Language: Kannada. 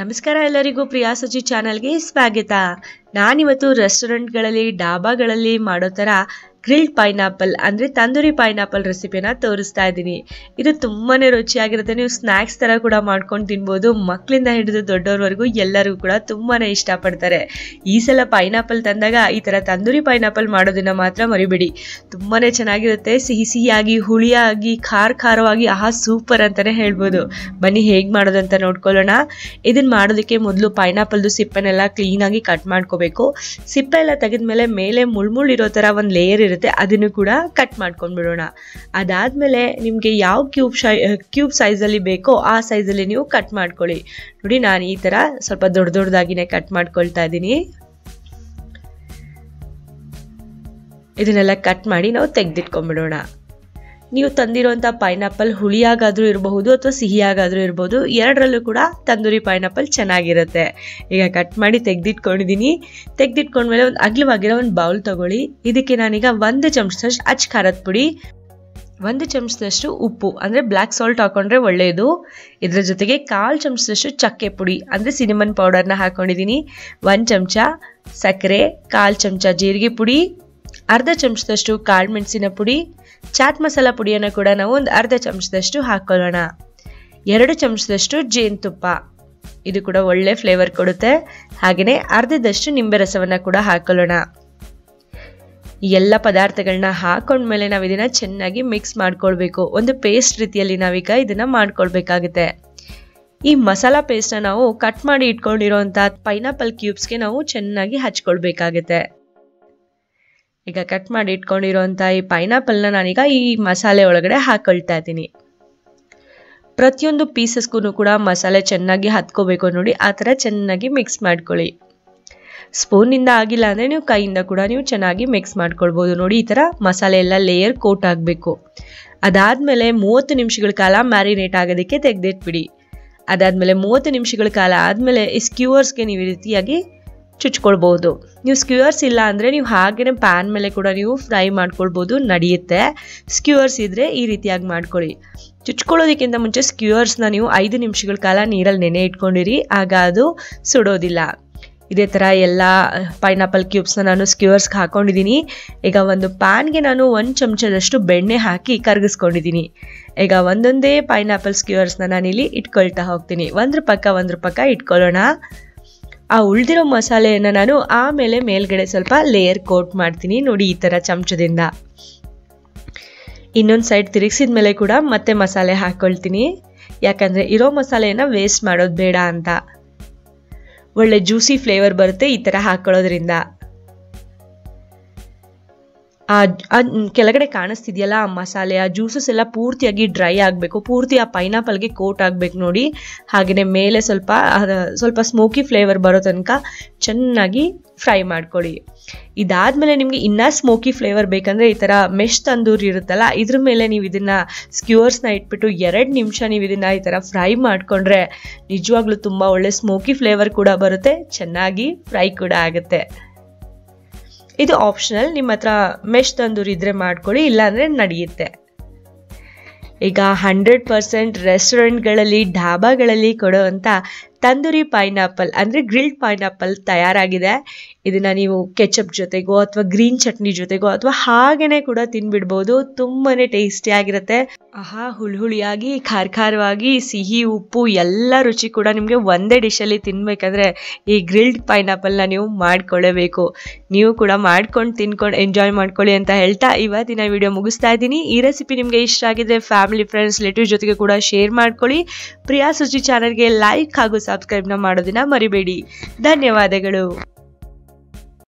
ನಮಸ್ಕಾರ ಎಲ್ಲರಿಗೂ ಪ್ರಿಯಾ ಸುಜಿ ಚಾನಲ್ಗೆ ಸ್ವಾಗತ. ನಾನಿವತ್ತು ರೆಸ್ಟೋರೆಂಟ್ಗಳಲ್ಲಿ ಡಾಬಾಗಳಲ್ಲಿ ಮಾಡೋ ಥರ ಗ್ರಿಲ್ಡ್ ಪೈನಾಪಲ್ ಅಂದರೆ ತಂದೂರಿ ಪೈನಾಪಲ್ ರೆಸಿಪಿನ ತೋರಿಸ್ತಾ ಇದ್ದೀನಿ. ಇದು ತುಂಬಾ ರುಚಿಯಾಗಿರುತ್ತೆ. ನೀವು ಸ್ನ್ಯಾಕ್ಸ್ ಥರ ಕೂಡ ಮಾಡ್ಕೊಂಡು ತಿನ್ಬೋದು. ಮಕ್ಕಳಿಂದ ಹಿಡಿದು ದೊಡ್ಡವ್ರವರೆಗೂ ಎಲ್ಲರಿಗೂ ಕೂಡ ತುಂಬಾ ಇಷ್ಟಪಡ್ತಾರೆ. ಈ ಸಲ ಪೈನಾಪಲ್ ತಂದಾಗ ಈ ಥರ ತಂದೂರಿ ಪೈನಾಪಲ್ ಮಾಡೋದನ್ನು ಮಾತ್ರ ಮರಿಬೇಡಿ. ತುಂಬಾ ಚೆನ್ನಾಗಿರುತ್ತೆ. ಸಿಹಿ ಸಿಹಿಯಾಗಿ, ಹುಳಿಯಾಗಿ, ಖಾರವಾಗಿ, ಸೂಪರ್ ಅಂತಲೇ ಹೇಳ್ಬೋದು. ಬನ್ನಿ ಹೇಗೆ ಮಾಡೋದಂತ ನೋಡ್ಕೊಳ್ಳೋಣ. ಇದನ್ನು ಮಾಡೋದಕ್ಕೆ ಮೊದಲು ಪೈನಾಪಲ್ದು ಸಿಪ್ಪೆನೆಲ್ಲ ಕ್ಲೀನಾಗಿ ಕಟ್ ಮಾಡ್ಕೋಬೇಕು. ಸಿಪ್ಪೆ ಎಲ್ಲ ತೆಗೆದ್ಮೇಲೆ ಮೇಲೆ ಮುಳ್ಳಿರೋ ಥರ ಒಂದು ಲೇಯರ್ ಇರುತ್ತೆ, ಅದನ್ನು ಕೂಡ ಕಟ್ ಮಾಡ್ಕೊಂಡ್ಬಿಡೋಣ. ಅದಾದಮೇಲೆ ನಿಮಗೆ ಯಾವ ಕ್ಯೂಬ್ ಸೈಜಲ್ಲಿ ಬೇಕೋ ಆ ಸೈಜಲ್ಲಿ ನೀವು ಕಟ್ ಮಾಡ್ಕೊಳ್ಳಿ. ನೋಡಿ, ನಾನು ಈ ಥರ ಸ್ವಲ್ಪ ದೊಡ್ಡದಾಗಿನೇ ಕಟ್ ಮಾಡ್ಕೊಳ್ತಾ ಇದ್ದೀನಿ. ಇದನ್ನೆಲ್ಲ ಕಟ್ ಮಾಡಿ ನಾವು ತೆಗೆದಿಟ್ಕೊಂಡ್ಬಿಡೋಣ. ನೀವು ತಂದಿರುವಂಥ ಪೈನಾಪಲ್ ಹುಳಿಯಾಗಾದರೂ ಇರಬಹುದು ಅಥವಾ ಸಿಹಿಯಾಗಾದರೂ ಇರ್ಬೋದು, ಎರಡರಲ್ಲೂ ಕೂಡ ತಂದೂರಿ ಪೈನಾಪಲ್ ಚೆನ್ನಾಗಿರುತ್ತೆ. ಈಗ ಕಟ್ ಮಾಡಿ ತೆಗೆದಿಟ್ಕೊಂಡ್ಮೇಲೆ ಒಂದು ಅಗಲವಾಗಿರೋ ಒಂದು ಬೌಲ್ ತಗೊಳ್ಳಿ. ಇದಕ್ಕೆ ನಾನೀಗ 1 ಚಮಚದಷ್ಟು ಅಚ್ಚ ಖಾರದ ಪುಡಿ, 1 ಚಮಚದಷ್ಟು ಉಪ್ಪು ಅಂದರೆ ಬ್ಲ್ಯಾಕ್ ಸಾಲ್ಟ್ ಹಾಕೊಂಡ್ರೆ ಒಳ್ಳೆಯದು. ಇದರ ಜೊತೆಗೆ 1/4 ಚಮಚದಷ್ಟು ಚಕ್ಕೆ ಪುಡಿ ಅಂದರೆ ಸಿನಿಮನ್ ಪೌಡರ್ನ ಹಾಕೊಂಡಿದ್ದೀನಿ, 1 ಚಮಚ ಸಕ್ಕರೆ, 1/4 ಚಮಚ ಜೀರಿಗೆ ಪುಡಿ, ಅರ್ಧ ಚಮಚದಷ್ಟು ಕಾಳು ಮೆಣಸಿನ ಪುಡಿ, ಚಾಟ್ ಮಸಾಲ ಪುಡಿಯನ್ನು ಕೂಡ ನಾವು ಒಂದು ಅರ್ಧ ಚಮಚದಷ್ಟು ಹಾಕೊಳ್ಳೋಣ. 2 ಚಮಚದಷ್ಟು ಜೇನುತುಪ್ಪ, ಇದು ಕೂಡ ಒಳ್ಳೆ ಫ್ಲೇವರ್ ಕೊಡುತ್ತೆ. ಹಾಗೆಯೇ ಅರ್ಧದಷ್ಟು ನಿಂಬೆ ರಸವನ್ನು ಕೂಡ ಹಾಕೊಳ್ಳೋಣ. ಈ ಎಲ್ಲ ಪದಾರ್ಥಗಳನ್ನ ಹಾಕೊಂಡ್ಮೇಲೆ ನಾವು ಇದನ್ನು ಚೆನ್ನಾಗಿ ಮಿಕ್ಸ್ ಮಾಡ್ಕೊಳ್ಬೇಕು. ಒಂದು ಪೇಸ್ಟ್ ರೀತಿಯಲ್ಲಿ ನಾವೀಗ ಇದನ್ನು ಮಾಡ್ಕೊಳ್ಬೇಕಾಗುತ್ತೆ. ಈ ಮಸಾಲ ಪೇಸ್ಟ್ನ ನಾವು ಕಟ್ ಮಾಡಿ ಇಟ್ಕೊಂಡಿರೋಂಥ ಪೈನಾಪಲ್ ಕ್ಯೂಬ್ಸ್ಗೆ ನಾವು ಚೆನ್ನಾಗಿ ಹಚ್ಕೊಳ್ಬೇಕಾಗುತ್ತೆ. ಈಗ ಕಟ್ ಮಾಡಿ ಇಟ್ಕೊಂಡಿರೋಂಥ ಈ ಪೈನಾಪಲ್ನ ನಾನೀಗ ಈ ಮಸಾಲೆ ಒಳಗಡೆ ಹಾಕೊಳ್ತಾ ಇದ್ದೀನಿ. ಪ್ರತಿಯೊಂದು ಪೀಸಸ್ಗೂ ಕೂಡ ಮಸಾಲೆ ಚೆನ್ನಾಗಿ ಹತ್ಕೋಬೇಕು. ನೋಡಿ, ಆ ಥರ ಚೆನ್ನಾಗಿ ಮಿಕ್ಸ್ ಮಾಡ್ಕೊಳ್ಳಿ. ಸ್ಪೂನಿಂದ ಆಗಿಲ್ಲ ಅಂದರೆ ನೀವು ಕೈಯಿಂದ ಕೂಡ ನೀವು ಚೆನ್ನಾಗಿ ಮಿಕ್ಸ್ ಮಾಡ್ಕೊಳ್ಬೋದು. ನೋಡಿ, ಈ ಥರ ಮಸಾಲೆ ಎಲ್ಲ ಲೇಯರ್ ಕೋಟ್ ಆಗಬೇಕು. ಅದಾದಮೇಲೆ 30 ನಿಮಿಷಗಳ ಕಾಲ ಮ್ಯಾರಿನೇಟ್ ಆಗೋದಕ್ಕೆ ತೆಗೆದಿಟ್ಬಿಡಿ. ಅದಾದಮೇಲೆ 30 ನಿಮಿಷಗಳ ಕಾಲ ಆದಮೇಲೆ ಈ ಸ್ಕ್ಯೂವರ್ಸ್ಗೆ ನೀವು ಈ ರೀತಿಯಾಗಿ ಚುಚ್ಕೊಳ್ಬೋದು. ನೀವು ಸ್ಕ್ಯೂವರ್ಸ್ ಇಲ್ಲ ಅಂದರೆ ನೀವು ಹಾಗೇನೆ ಪ್ಯಾನ್ ಮೇಲೆ ಕೂಡ ನೀವು ಫ್ರೈ ಮಾಡ್ಕೊಳ್ಬೋದು, ನಡೆಯುತ್ತೆ. ಸ್ಕ್ಯೂವರ್ಸ್ ಇದ್ದರೆ ಈ ರೀತಿಯಾಗಿ ಮಾಡ್ಕೊಳ್ಳಿ. ಚುಚ್ಕೊಳ್ಳೋದಕ್ಕಿಂತ ಮುಂಚೆ ಸ್ಕ್ಯೂವರ್ಸ್ನ ನೀವು 5 ನಿಮಿಷಗಳ ಕಾಲ ನೀರಲ್ಲಿ ನೆನೆ ಇಟ್ಕೊಂಡಿರಿ, ಆಗ ಅದು ಸುಡೋದಿಲ್ಲ. ಇದೇ ಥರ ಎಲ್ಲ ಪೈನಾಪಲ್ ಕ್ಯೂಬ್ಸ್ನ ನಾನು ಸ್ಕ್ಯೂವರ್ಸ್ಗೆ ಹಾಕೊಂಡಿದ್ದೀನಿ. ಈಗ ಒಂದು ಪ್ಯಾನ್ಗೆ ನಾನು 1 ಚಮಚದಷ್ಟು ಬೆಣ್ಣೆ ಹಾಕಿ ಕರಗಿಸ್ಕೊಂಡಿದ್ದೀನಿ. ಈಗ ಒಂದೊಂದೇ ಪೈನಾಪಲ್ ಸ್ಕ್ಯೂವರ್ಸ್ನ ನಾನಿಲ್ಲಿ ಇಟ್ಕೊಳ್ತಾ ಹೋಗ್ತೀನಿ. ಒಂದ್ರ ಪಕ್ಕ ಇಟ್ಕೊಳ್ಳೋಣ. ಆ ಉಳಿದಿರೋ ಮಸಾಲೆಯನ್ನು ನಾನು ಆಮೇಲೆ ಮೇಲ್ಗಡೆ ಸ್ವಲ್ಪ ಲೇಯರ್ ಕೋಟ್ ಮಾಡ್ತೀನಿ. ನೋಡಿ, ಈ ಥರ ಚಮಚದಿಂದ ಇನ್ನೊಂದು ಸೈಡ್ ತಿರುಗಿಸಿದ ಮೇಲೆ ಕೂಡ ಮತ್ತೆ ಮಸಾಲೆ ಹಾಕ್ಕೊಳ್ತೀನಿ. ಯಾಕಂದರೆ ಇರೋ ಮಸಾಲೆಯನ್ನು ವೇಸ್ಟ್ ಮಾಡೋದು ಬೇಡ ಅಂತ. ಒಳ್ಳೆ ಜ್ಯೂಸಿ ಫ್ಲೇವರ್ ಬರುತ್ತೆ ಈ ಥರ ಹಾಕ್ಕೊಳ್ಳೋದ್ರಿಂದ. ಕೆಳಗಡೆ ಕಾಣಿಸ್ತಿದೆಯಲ್ಲ ಆ ಮಸಾಲೆ, ಆ ಜ್ಯೂಸಸ್ ಎಲ್ಲ ಪೂರ್ತಿಯಾಗಿ ಡ್ರೈ ಆಗಬೇಕು, ಪೂರ್ತಿ ಆ ಪೈನಾಪಲ್ಗೆ ಕೋಟ್ ಆಗಬೇಕು. ನೋಡಿ, ಹಾಗೆಯೇ ಮೇಲೆ ಸ್ವಲ್ಪ ಸ್ಮೋಕಿ ಫ್ಲೇವರ್ ಬರೋ ತನಕ ಚೆನ್ನಾಗಿ ಫ್ರೈ ಮಾಡ್ಕೊಳ್ಳಿ. ಇದಾದಮೇಲೆ ನಿಮಗೆ ಇನ್ನೂ ಸ್ಮೋಕಿ ಫ್ಲೇವರ್ ಬೇಕಂದರೆ ಈ ಥರ ಮೆಶ್ ತಂದೂರಿ ಇರುತ್ತಲ್ಲ, ಇದ್ರ ಮೇಲೆ ನೀವು ಇದನ್ನು ಸ್ಕ್ಯೂವರ್ಸ್ನ ಇಟ್ಬಿಟ್ಟು 2 ನಿಮಿಷ ನೀವು ಇದನ್ನು ಈ ಥರ ಫ್ರೈ ಮಾಡಿಕೊಂಡ್ರೆ ನಿಜವಾಗ್ಲೂ ತುಂಬ ಒಳ್ಳೆ ಸ್ಮೋಕಿ ಫ್ಲೇವರ್ ಕೂಡ ಬರುತ್ತೆ, ಚೆನ್ನಾಗಿ ಫ್ರೈ ಕೂಡ ಆಗುತ್ತೆ. ಇದು ಆಪ್ಷನಲ್, ನಿಮ್ಮ ಹತ್ರ ಮೆಶ್ ತಂದೂರಿ ಇದ್ರೆ ಮಾಡ್ಕೊಳ್ಳಿ, ಇಲ್ಲಾಂದರೆ ನಡೆಯುತ್ತೆ. ಈಗ 100% ರೆಸ್ಟೋರೆಂಟ್ಗಳಲ್ಲಿ ಢಾಬಾಗಳಲ್ಲಿ ಕೊಡೋವಂಥ ತಂದೂರಿ ಪೈನಾಪಲ್ ಅಂದರೆ ಗ್ರಿಲ್ಡ್ ಪೈನಾಪಲ್ ತಯಾರಾಗಿದೆ. ಇದನ್ನು ನೀವು ಕೆಚಪ್ ಜೊತೆಗೋ ಅಥವಾ ಗ್ರೀನ್ ಚಟ್ನಿ ಜೊತೆಗೋ ಅಥವಾ ಹಾಗೇನೆ ಕೂಡ ತಿನ್ಬಿಡ್ಬೋದು. ತುಂಬಾ ಟೇಸ್ಟಿಯಾಗಿರುತ್ತೆ. ಹುಳಿಯಾಗಿ, ಖಾರವಾಗಿ, ಸಿಹಿ, ಉಪ್ಪು ಎಲ್ಲ ರುಚಿ ಕೂಡ ನಿಮಗೆ ಒಂದೇ ಡಿಶಲ್ಲಿ ತಿನ್ಬೇಕಂದ್ರೆ ಈ ಗ್ರಿಲ್ಡ್ ಪೈನಾಪಲ್ನ ನೀವು ಮಾಡ್ಕೊಳ್ಳೇಬೇಕು. ನೀವು ಕೂಡ ತಿನ್ಕೊಂಡು ಎಂಜಾಯ್ ಮಾಡ್ಕೊಳ್ಳಿ ಅಂತ ಹೇಳ್ತಾ ಇವತ್ತಿನ ವಿಡಿಯೋ ಮುಗಿಸ್ತಾ ಇದ್ದೀನಿ. ಈ ರೆಸಿಪಿ ನಿಮಗೆ ಇಷ್ಟ ಆಗಿದ್ರೆ ಫ್ಯಾಮಿಲಿ, ಫ್ರೆಂಡ್ಸ್, ರಿಲೇಟಿವ್ ಜೊತೆಗೆ ಕೂಡ ಶೇರ್ ಮಾಡ್ಕೊಳ್ಳಿ. ಪ್ರಿಯಾ ಸುಜಿ ಚಾನಲ್ಗೆ ಲೈಕ್ ಹಾಗೂ ಸಬ್ಸ್ಕ್ರೈಬ್ನ ಮಾಡೋದನ್ನ ಮರಿಬೇಡಿ. ಧನ್ಯವಾದಗಳು.